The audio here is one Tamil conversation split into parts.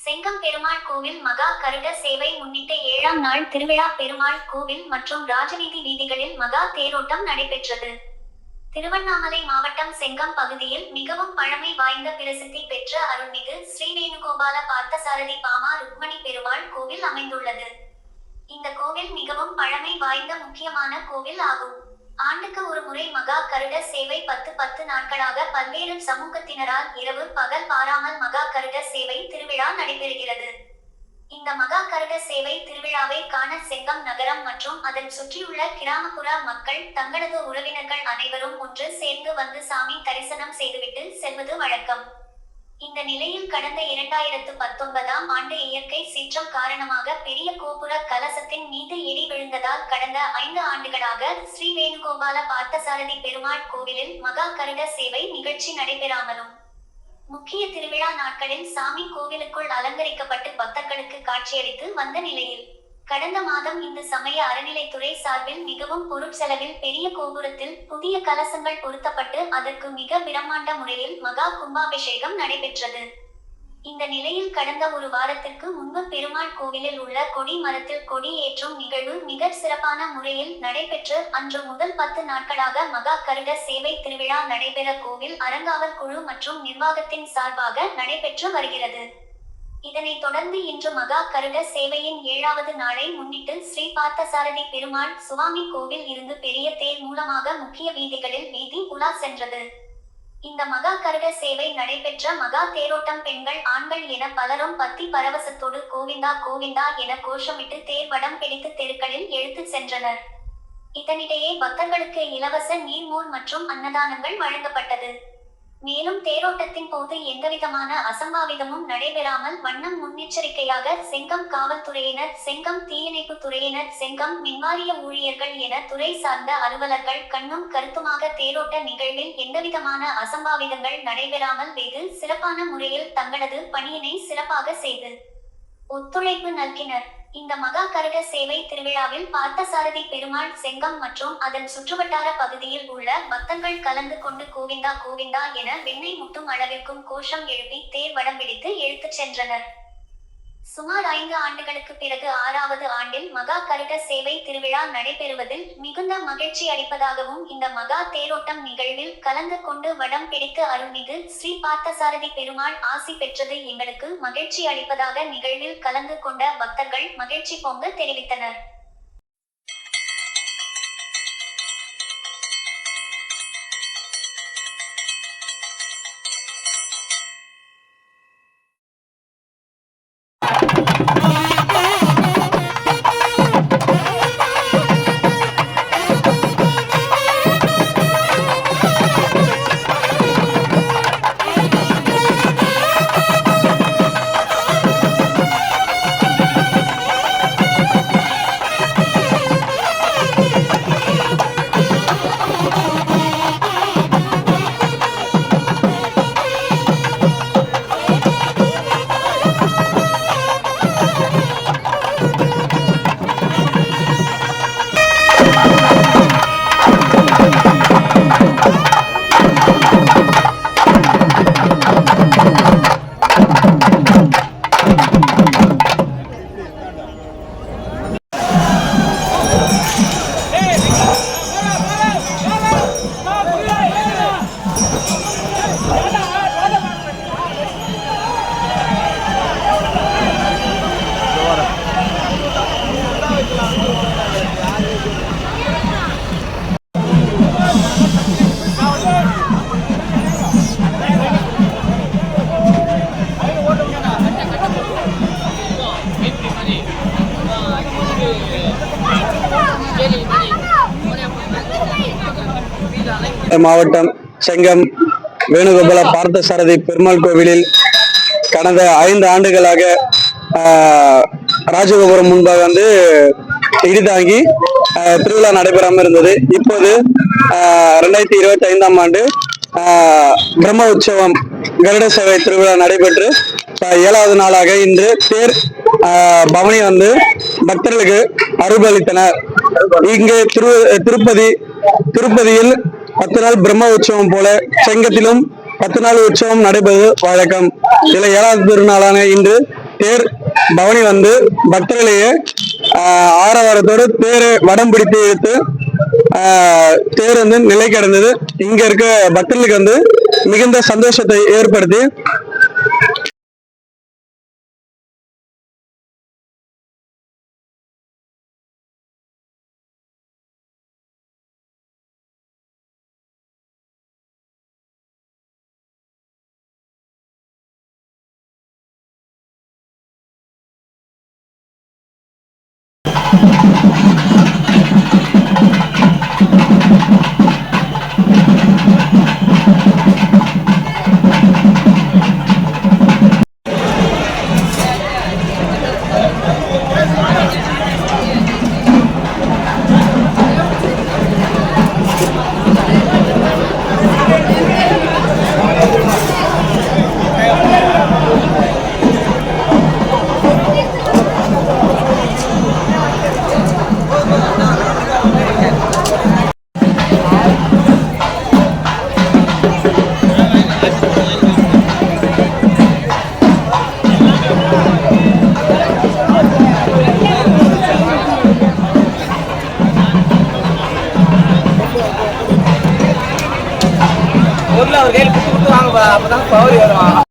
செங்கம் பெருமாள் கோவில் மகா கருட சேவை முன்னிட்டு 7ஆம் நாள் திருவிழா பெருமாள் கோவில் மற்றும் ராஜவீதி வீதிகளில் மகா தேரோட்டம் நடைபெற்றது. திருவண்ணாமலை மாவட்டம் செங்கம் பகுதியில் மிகவும் பழமை வாய்ந்த பிரசித்தி பெற்ற அருள்மிகு ஸ்ரீ வேணுகோபால பார்த்தசாரதி பாமா ருக்மணி பெருமாள் கோவில் அமைந்துள்ளது. இந்த கோவில் மிகவும் பழமை வாய்ந்த முக்கியமான கோவில் ஆகும். ஆண்டுக்கு ஒரு முறை மகா கருட சேவை 10 நாட்களாக பல்வேறு சமூகத்தினரால் இரவு பகல் பாராமல் மகா கருட சேவை திருவிழா நடைபெறுகிறது. இந்த மகா கருட சேவை திருவிழாவை காண செங்கம் நகரம் மற்றும் அதன் சுற்றியுள்ள கிராமப்புற மக்கள் தங்களது உறவினர்கள் அனைவரும் ஒன்று சேர்ந்து வந்து சாமி தரிசனம் செய்துவிட்டு செல்வது வழக்கம். இந்த நிலையில் கடந்த 2019ஆம் ஆண்டு இயற்கை சீற்றம் காரணமாக பெரிய கோபுர கலசத்தின் மீது இடி விழுந்ததால் கடந்த 5 ஆண்டுகளாக ஸ்ரீ வேணுகோபால பார்த்தசாரதி பெருமாள் கோவிலில் மகா கருட சேவை நிகழ்ச்சி நடைபெறாமலும் முக்கிய திருவிழா நாட்களில் சாமி கோவிலுக்குள் அலங்கரிக்கப்பட்டு பக்தர்களுக்கு காட்சியளித்து வந்த நிலையில் கடந்த மாதம் இந்து சமய அறநிலைத்துறை சார்பில் மிகவும் பொருட்செலவில் பெரிய கோபுரத்தில் புதிய கலசங்கள் பொருத்தப்பட்டு அதற்கு மிக பிரம்மாண்ட முறையில் மகா கும்பாபிஷேகம் நடைபெற்றது. இந்த நிலையில் கடந்த ஒரு வாரத்திற்கு முன்பு பெருமாள் கோவிலில் உள்ள கொடி மரத்தில் கொடி ஏற்றும் நிகழ்வு மிக சிறப்பான முறையில் நடைபெற்று அன்று முதல் 10 நாட்களாக மகா கருட சேவை திருவிழா நடைபெற கோவில் அறங்காவல் குழு மற்றும் நிர்வாகத்தின் சார்பாக நடைபெற்று வருகிறது. இதனைத் தொடர்ந்து இன்று மகா கருட சேவையின் 7வது நாளை முன்னிட்டு ஸ்ரீ பார்த்தசாரதி பெருமாள் சுவாமி கோவில் இருந்து பெரிய தேர் மூலமாக முக்கிய வீதிகளில் வீதி உலா சென்றது. இந்த மகா கருட சேவை நடைபெற்ற மகா தேரோட்டம் பெண்கள் ஆண்கள் என பலரும் பக்தி பரவசத்தோடு கோவிந்தா கோவிந்தா என கோஷமிட்டு தேர் வடம் பிடித்து தெருக்களில் எடுத்து சென்றனர். இதனிடையே பக்தர்களுக்கு இலவச நீர்மோர் மற்றும் அன்னதானங்கள் வழங்கப்பட்டது. மேலும் தேரோட்டத்தின் போது எந்தவிதமான அசம்பாவிதமும் நடைபெறாமல் வண்ணம் முன்னெச்சரிக்கையாக செங்கம் காவல்துறையினர், செங்கம் தீயணைப்பு துறையினர், செங்கம் மின்வாரிய ஊழியர்கள் என துறை சார்ந்த அலுவலர்கள் கண்ணும் கருத்துமாக தேரோட்ட நிகழ்வில் எந்தவிதமான அசம்பாவிதங்கள் நடைபெறாமல் வெகு சிறப்பான முறையில் தங்களது பணியினை சிறப்பாக செய்து ஒத்துழைப்பு நல்கினர். இந்த மகா கருட சேவை திருவிழாவில் பார்த்தசாரதி பெருமாள் செங்கம் மற்றும் அதன் சுற்றுவட்டார பகுதியில் உள்ள பக்தர்கள் கலந்து கொண்டு கோவிந்தா கோவிந்தா என வெண்ணெய் முட்டும் அளவிற்கும் கோஷம் எழுப்பி தேர் வடம் பிடித்து இழுத்துச் சென்றனர். சுமார் 5 ஆண்டுகளுக்கு பிறகு 6வது ஆண்டில் மகா கருட சேவை திருவிழா நடைபெறுவதில் மிகுந்த மகிழ்ச்சி அளிப்பதாகவும் இந்த மகா தேரோட்டம் நிகழ்வில் கலந்து கொண்டு வடம் பிடித்து அருள்மிகு ஸ்ரீ பார்த்தசாரதி பெருமாள் ஆசி பெற்றது எங்களுக்கு மகிழ்ச்சி அளிப்பதாக நிகழ்வில் கலந்து கொண்ட பக்தர்கள் மகிழ்ச்சி பொங்க தெரிவித்தனர். மாவட்டம் செங்கம் வேணுகோபால பார்த்தசாரதி பெருமாள் கோவிலில் கடந்த 5 ஆண்டுகளாக ராஜகோபுரம் முன்பாக இடி தாங்கி திருவிழா நடைபெறாமல் இருந்தது. இப்போது 2025ஆம் ஆண்டு பிரம்ம உற்சவம் கருட சேவை திருவிழா நடைபெற்று 7வது நாளாக இன்று தேர் பவனி பக்தர்களுக்கு அருள்பாலித்தனர். இங்கு திருப்பதியில் 10 நாள் பிரம்ம உற்சவம் போல செங்கத்திலும் 10 நாள் உற்சவம் நடைபெறுவது வழக்கம். இதில் 7வது திருநாளான இன்று தேர் பவனி வந்து பக்தர்களையே ஆரவாரத்தோடு தேரை வடம் பிடித்து இழுத்து தேர் வந்து நிலை கடந்தது. இங்க இருக்க பக்தர்களுக்கு வந்து மிகுந்த சந்தோஷத்தை ஏற்படுத்தி அவர் கையில் குத்து வாங்க அப்பதான் பவர் வரும்.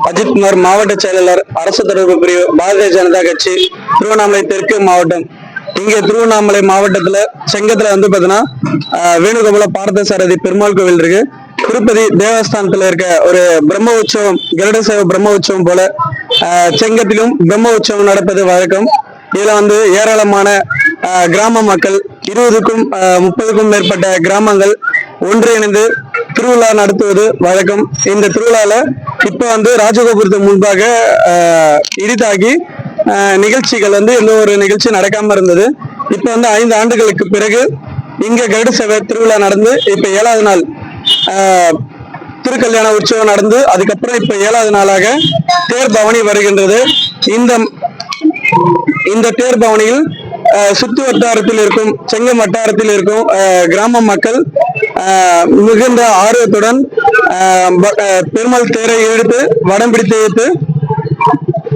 அஜித் குமார், மாவட்ட செயலாளர், அரசு தொடர்பு பிரிவு, பாரதிய ஜனதா கட்சி, திருவண்ணாமலை தெற்கு மாவட்டம். இங்க திருவண்ணாமலை மாவட்டத்துல செங்கத்துல வந்து பாத்தீங்கன்னா வேணுகோபால பார்த்தசாரதி பெருமாள் கோவில் இருக்கு. திருப்பதி தேவஸ்தானத்துல இருக்க ஒரு பிரம்ம உற்சவம், கருட சேவை பிரம்ம உற்சவம் போல செங்கத்திலும் பிரம்ம உற்சவம் நடப்பது வழக்கம். இதுல வந்து ஏராளமான கிராம மக்கள் 20க்கும் 30க்கும் மேற்பட்ட கிராமங்கள் ஒன்றிணைந்து திருவிழா நடத்துவது வழக்கம். இந்த திருவிழால இப்ப வந்து ராஜகோபுரத்துக்கு முன்பாக இடிதாகி நிகழ்ச்சிகள் வந்து எந்த ஒரு நிகழ்ச்சி நடக்காம இருந்தது. இப்ப வந்து 5 ஆண்டுகளுக்கு பிறகு இங்க கருட சேவை திருவிழா நடந்து இப்ப 7வது நாள் திருக்கல்யாண உற்சவம் நடந்து அதுக்கப்புறம் இப்ப 7வது நாளாக தேர் பவனி வருகின்றது. இந்த தேர் பவனியில் சுற்று வட்டாரத்தில் இருக்கும், செங்கம் வட்டாரத்தில் இருக்கும் கிராம மக்கள் மிகுந்த ஆர்வத்துடன் பெருமாள் தேரை இழுத்து வடம் பிடித்து இழுத்து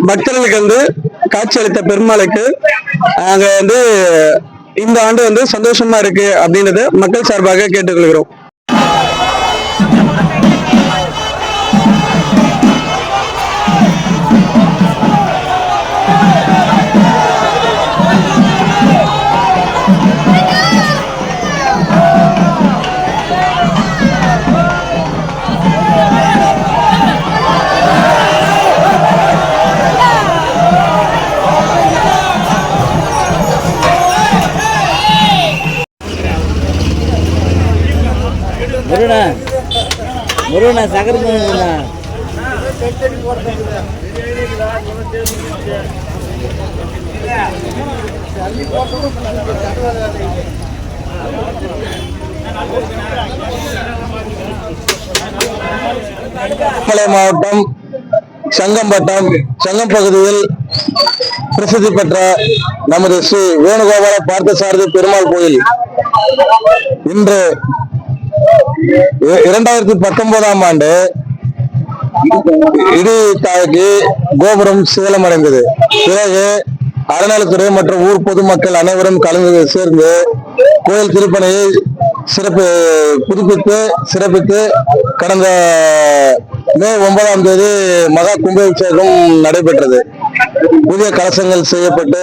பக்தர்களுக்கு வந்து காட்சியளித்த பெருமாளுக்கு அங்க வந்து இந்த ஆண்டு வந்து சந்தோஷமா இருக்கு அப்படின்றத மக்கள் சார்பாக கேட்டுக்கொள்கிறோம். முருகனா சகரண்ணா மாவட்டம் சங்கம்பட்டம் சங்கம் பகுதியில் பிரசித்தி பெற்ற நமது ஸ்ரீ வேணுகோபால பார்த்தசாரதி பெருமாள் கோயில் இன்று 2019ஆம் ஆண்டு இடி தாக்கி கோபுரம் சேதமடைந்தது. பிறகு அறநிலைத்துறை மற்றும் ஊர் பொதுமக்கள் அனைவரும் கலந்து சேர்ந்து கோயில் திருப்பணியை புதுப்பித்து சிறப்பித்து கடந்த மே 9ஆம் தேதி மகா கும்பாபிஷேகம் நடைபெற்றது. புதிய கலசங்கள் செய்யப்பட்டு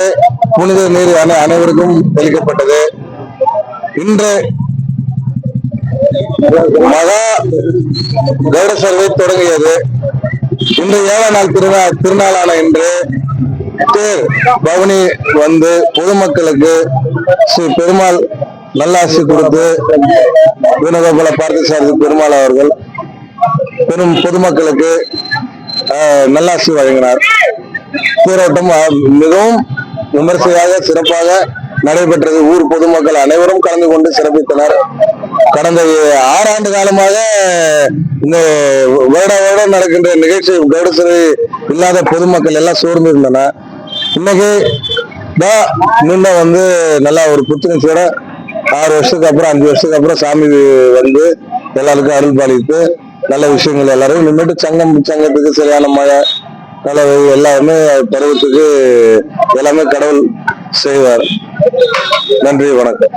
புனித நீர் அனைவருக்கும் தெளிக்கப்பட்டது. இன்று மகா கருட சேவை தொடங்கியது. இன்று 7ஆம் நாள் திருநாளான இன்று தேர் பவனி வந்து பொதுமக்களுக்கு ஸ்ரீ பெருமாள் நல்லாசி கொடுத்து வேணுகோபால பார்த்தசாரதி பெருமாள் அவர்கள் பெரும் பொதுமக்களுக்கு நல்லாசி வழங்கினார். தேரோட்டம் மிகவும் விமர்சையாக சிறப்பாக நடைபெற்றது. ஊர் பொதுமக்கள் அனைவரும் கலந்து கொண்டு சிறப்பித்தனர். கடந்த 6 ஆண்டு காலமாக இந்த வருடம் நடக்கின்ற நிகழ்ச்சி கருட சேவை இல்லாத பொதுமக்கள் எல்லாம் சோர்ந்து இருந்தனர். இன்னைக்கு தான் மீண்டும் வந்து நல்லா ஒரு புத்துணர்ச்சியோட 6 வருஷத்துக்கு அப்புறம் 5 வருஷத்துக்கு அப்புறம் சாமி வந்து எல்லாருக்கும் அருள் பாலித்து நல்ல விஷயங்கள் எல்லாரும் இனிமேட்டு சங்கத்துக்கு சரியான மழை நல்ல எல்லாருமே பருவத்துக்கு எல்லாமே கடவுள் செய்வார். நன்றி, வணக்கம்.